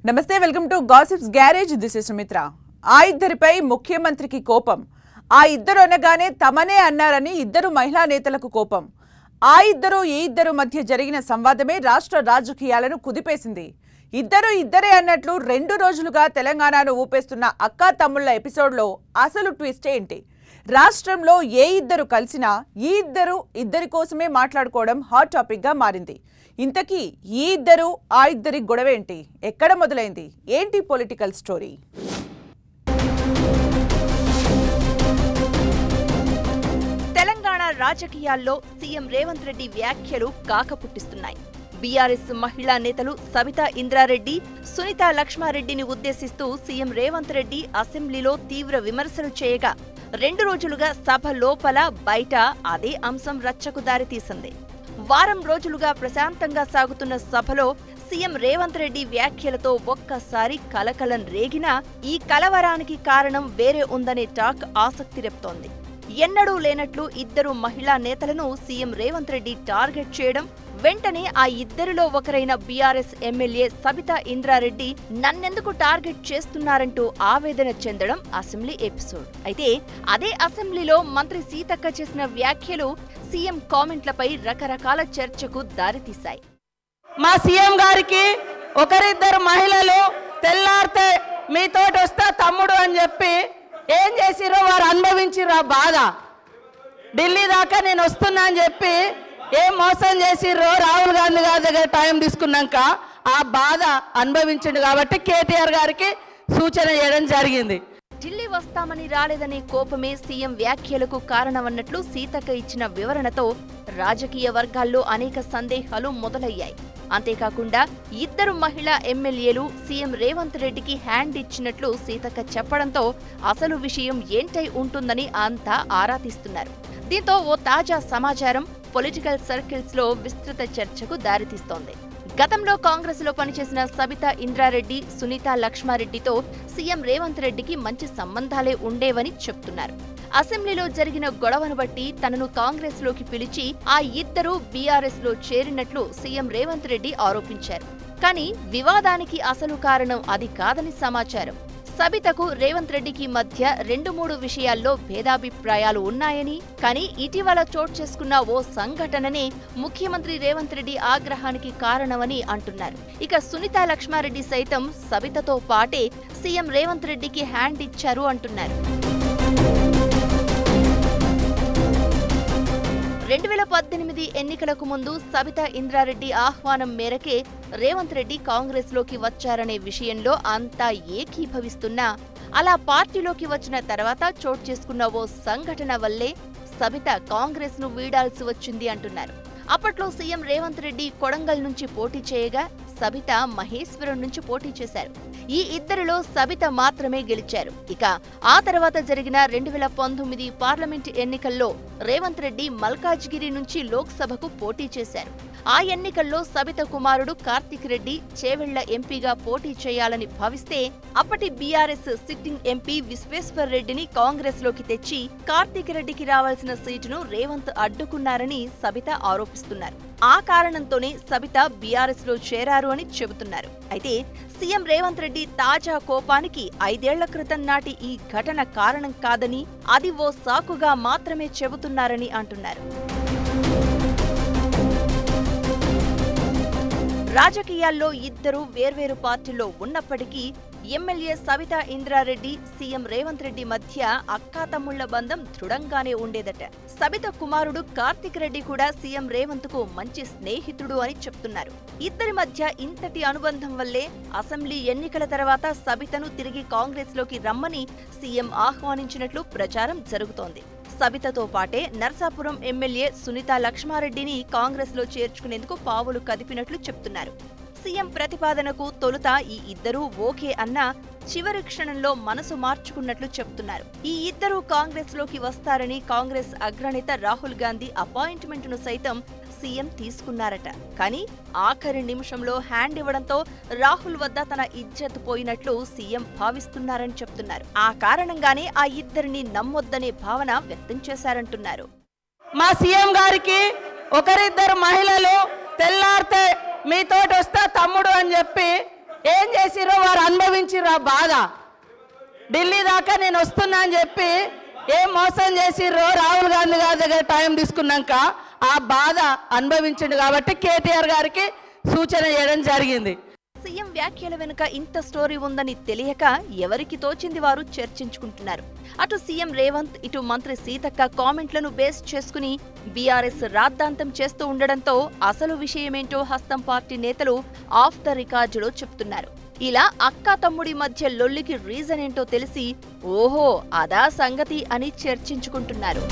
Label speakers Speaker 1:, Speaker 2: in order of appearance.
Speaker 1: నమస్తే welcome to gossips garage this is Sumitra ఆ ఇద్దరిపై ముఖ్యమంత్రికి కోపం ఆ ఇద్దరు అనగానే తమనే అన్నారని ఇద్దరు మహిళా నేతలకు కోపం ఆ ఇద్దరు ఈ ఇద్దరు మధ్య జరిగిన సంవాదమే రాష్ట్ర రాజకీయాలను కుదిపేసింది ఇద్దరే అన్నట్లు 2 రోజులుగా తెలంగాణను ఊపేస్తున్న అక్కా తమ్ముళ్ల ఎపిసోడ్లో అసలు ట్విస్ట్ ఏంటి రాష్ట్రంలో ఏ ఇద్దరు కలిసినా ఈ ఇద్దరి కోసమే మాట్లాడుకోవడం హాట్ టాపిక్ గా మారింది ఇంతకీ ఈ ఇద్దరు ఆ ఇద్దరి గొడవేంటి ఎక్కడ మొదలైంది ఏంటి పొలిటికల్ స్టోరీ
Speaker 2: తెలంగాణ రాజకీయాల్లో సీఎం రేవంత్ రెడ్డి వ్యాఖ్యలు కాకపుట్టిస్తున్నాయి బీఆర్ఎస్ మహిళా నేతలు సబితా ఇంద్రారెడ్డి సునీతా లక్ష్మారెడ్డిని ఉద్దేశిస్తూ సీఎం రేవంత్ రెడ్డి అసెంబ్లీలో తీవ్ర విమర్శలు చేయగా 2 రోజులుగా సభ లోపల బయట అదే అంశం రచ్చకు దారితీసింది వారం రోజులుగా ప్రశాంతంగా సాగుతున్న సభలో సీఎం రేవంత్ రెడ్డి వ్యాఖ్యలతో ఒక్కసారి కలకలం రేగినా ఈ కలవరానికి కారణం వేరే ఉందనే టాక్ ఆసక్తి రేపుతోంది ఎన్నడూ లేనట్లు ఇద్దరు మహిళా నేతలను సీఎం రేవంత్ రెడ్డి టార్గెట్ చేయడం వెంటనే ఆ ఇద్దరిలో ఒకరైన బీఆర్ఎస్ ఎమ్మెల్యే సబితా ఇంద్రారెడ్డి నన్నెందుకు టార్గెట్ చేస్తున్నారంటూ ఆవేదన చెందడం అసెంబ్లీ ఎపిసోడ్ అయితే అదే అసెంబ్లీలో మంత్రి సీతక్క చేసిన వ్యాఖ్యలు సీఎం కామెంట్లపై రకరకాల చర్చకు దారితీశాయి
Speaker 3: మా సీఎం గారికి ఒకరిద్దరు మహిళలు తెల్లారితే మీతోటి వస్తా తమ్ముడు అని చెప్పి ఏం చేసిరో వారు అనుభవించిర్రు బాధ ఢిల్లీ దాకా నేను వస్తున్నా అని చెప్పి ఏం మోసం చేసిర్రో రాహుల్ గాంధీ గారి దగ్గర టైం తీసుకున్నాక ఆ బాధ అనుభవించిండు కాబట్టి కేటీఆర్ గారికి సూచన చేయడం జరిగింది
Speaker 2: ఢిల్లీ వస్తామని రాలేదనే కోపమే సీఎం వ్యాఖ్యలకు కారణమన్నట్లు సీతక్క ఇచ్చిన వివరణతో రాజకీయ వర్గాల్లో అనేక సందేహాలు మొదలయ్యాయి అంతేకాకుండా ఇద్దరు మహిళా ఎమ్మెల్యేలు సీఎం రేవంత్ రెడ్డికి హ్యాండ్ ఇచ్చినట్లు సీతక్క చెప్పడంతో అసలు విషయం ఏంటై ఉంటుందని అంతా ఆరా తీస్తున్నారు దీంతో ఓ తాజా సమాచారం పొలిటికల్ సర్కిల్స్ లో విస్తృత చర్చకు దారితీస్తోంది గతంలో కాంగ్రెస్ లో పనిచేసిన సబితా ఇంద్రారెడ్డి సునీతా లక్ష్మారెడ్డితో సీఎం రేవంత్ రెడ్డికి మంచి సంబంధాలే ఉండేవని చెప్తున్నారు అసెంబ్లీలో జరిగిన గొడవను బట్టి తనను కాంగ్రెస్ లోకి పిలిచి ఆ ఇద్దరు బీఆర్ఎస్ లో చేరినట్లు సీఎం రేవంత్ రెడ్డి ఆరోపించారు కానీ వివాదానికి అసలు కారణం అది కాదని సమాచారం సబితకు రేవంత్ రెడ్డికి మధ్య 2-3 విషయాల్లో భేదాభిప్రాయాలు ఉన్నాయని కానీ ఇటీవల చోటు చేసుకున్న ఓ సంఘటననే ముఖ్యమంత్రి రేవంత్ రెడ్డి ఆగ్రహానికి కారణమని అంటున్నారు ఇక సునీతా లక్ష్మారెడ్డి సైతం సబితతో పాటే సీఎం రేవంత్ రెడ్డికి హ్యాండ్ ఇచ్చారు అంటున్నారు 2018 ఎన్నికలకు ముందు సబితా ఇంద్రారెడ్డి ఆహ్వానం మేరకే రేవంత్ రెడ్డి కాంగ్రెస్ లోకి వచ్చారనే విషయంలో అంతా ఏకీభవిస్తున్నా అలా పార్టీలోకి వచ్చిన తర్వాత చోటు చేసుకున్న ఓ సంఘటన వల్లే సబిత కాంగ్రెస్ ను వీడాల్సి వచ్చింది అంటున్నారు అప్పట్లో సీఎం రేవంత్ రెడ్డి కొడంగల్ నుంచి పోటీ చేయగా సబిత మహేశ్వరం నుంచి పోటీ చేశారు ఈ ఇద్దరిలో సబిత మాత్రమే గెలిచారు ఇక ఆ తర్వాత జరిగిన 2019 పార్లమెంట్ ఎన్నికల్లో రేవంత్ రెడ్డి మల్కాజ్గిరి నుంచి లోక్సభకు పోటీ చేశారు ఆ ఎన్నికల్లో సబిత కుమారుడు కార్తిక్ రెడ్డి చేవెళ్ల ఎంపీగా పోటీ చేయాలని భావిస్తే అప్పటి బీఆర్ఎస్ సిట్టింగ్ ఎంపీ విశ్వేశ్వర్ రెడ్డిని కాంగ్రెస్ లోకి తెచ్చి కార్తిక్ రెడ్డికి రావాల్సిన సీటును రేవంత్ అడ్డుకున్నారని సబిత ఆరోపిస్తున్నారు ఆ కారణంతోనే సబిత బీఆర్ఎస్ లో చేరారు అని చెబుతున్నారు అయితే సీఎం రేవంత్ రెడ్డి తాజా కోపానికి 5 ఏళ్ల క్రితం నాటి ఈ ఘటన కారణం కాదని అది ఓ సాకుగా మాత్రమే చెబుతున్నారని అంటున్నారు రాజకీయాల్లో ఇద్దరు వేర్వేరు పార్టీల్లో ఉన్నప్పటికీ ఎమ్మెల్యే సబితా ఇంద్రారెడ్డి సీఎం రేవంత్ రెడ్డి మధ్య అక్కాతమ్ముళ్ల బంధం దృఢంగానే ఉండేదట సబిత కుమారుడు కార్తిక్ రెడ్డి కూడా సీఎం రేవంత్ కు మంచి స్నేహితుడు అని చెప్తున్నారు ఇద్దరి మధ్య ఇంతటి అనుబంధం వల్లే అసెంబ్లీ ఎన్నికల తర్వాత సబితను తిరిగి కాంగ్రెస్ లోకి రమ్మని సీఎం ఆహ్వానించినట్లు ప్రచారం జరుగుతోంది సబితతో పాటే నర్సాపురం ఎమ్మెల్యే సునీతా లక్ష్మారెడ్డిని కాంగ్రెస్ లో చేర్చుకునేందుకు పావులు కదిపినట్లు చెప్తున్నారు సీఎం ప్రతిపాదనకు తొలుత ఈ ఇద్దరూ ఓకే అన్నా చివరి క్షణంలో మనసు మార్చుకున్నట్లు చెప్తున్నారు ఈ ఇద్దరూ కాంగ్రెస్ లోకి వస్తారని కాంగ్రెస్ అగ్రనేత రాహుల్ గాంధీ అపాయింట్మెంట్ ను సైతం సీఎం తీసుకున్నారట కానీ ఆఖరి నిమిషంలో హ్యాండ్ ఇవ్వడంతో రాహుల్ వద్ద తన ఇజ్జత్ పోయినట్లు సీఎం భావిస్తున్నారని చెప్తున్నారు ఆ కారణంగానే ఆ ఇద్దరిని నమ్మొద్దనే భావన వ్యక్తం చేశారంటున్నారు
Speaker 3: మా సీఎం గారికి ఒకరిద్దరు మహిళలు తెల్లారితే మీతోటి వస్తా తమ్ముడు అని చెప్పి ఏం చేసిరో వారు అనుభవించిర్రు ఆ బాధ. ఢిల్లీ దాకా నేను వస్తున్నా అని చెప్పి ఏం మోసం చేసిర్రో రాహుల్ గాంధీ గారి దగ్గర టైం తీసుకున్నాక ఆ బాధ అనుభవించిండు కాబట్టి కేటీఆర్ గారికి సూచన చేయడం జరిగింది.
Speaker 2: సీఎం వ్యాఖ్యల వెనుక ఇంత స్టోరీ ఉందని తెలియక ఎవరికి తోచింది వారు చర్చించుకుంటున్నారు. అటు సీఎం రేవంత్, ఇటు మంత్రి సీతక్క కామెంట్లను బేస్ చేసుకుని బీఆర్ఎస్ రాద్ధాంతం చేస్తూ ఉండడంతో అసలు విషయమేంటో హస్తం పార్టీ నేతలు ఆఫ్ ద రికార్డులో చెప్తున్నారు. ఇలా అక్కా తమ్ముడి మధ్య లొల్లికి రీజన్ ఏంటో తెలిసి ఓహో అదా సంగతి అని చర్చించుకుంటున్నారు.